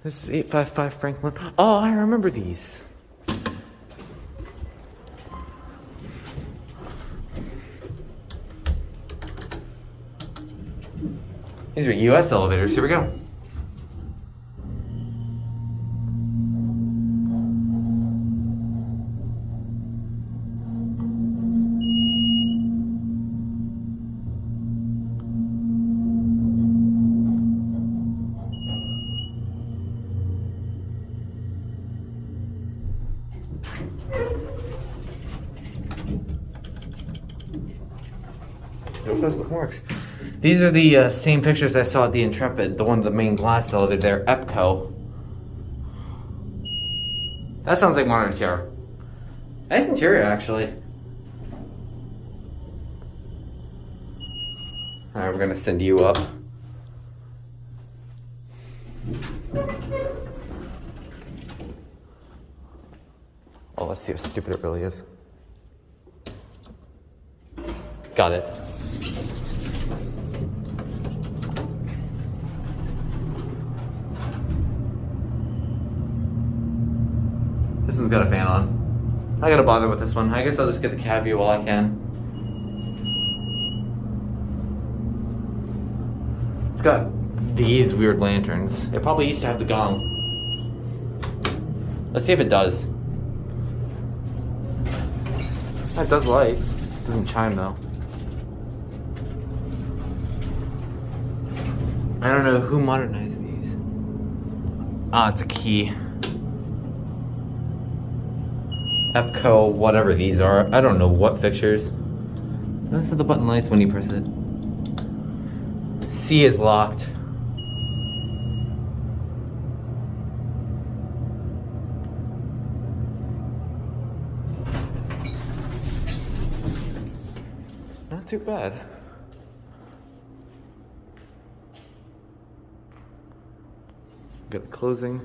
This is 855 Franklin. Oh, I remember these. These are US elevators. Here we go. That's what works. These are the same pictures I saw at the Intrepid, the one with the main glass elevator there, Epco. That sounds like modern interior. Nice interior, actually. Alright, we're gonna send you up. Oh, let's see how stupid it really is. Got it. This one's got a fan on. I gotta bother with this one. I guess I'll just get the cab view while I can. It's got these weird lanterns. It probably used to have the gong. Let's see if it does. It does light. It doesn't chime though. I don't know who modernized these. Ah, it's a key. Epco, whatever these are. I don't know what fixtures. Notice how the button lights when you press it. C is locked. Not too bad. Got the closing.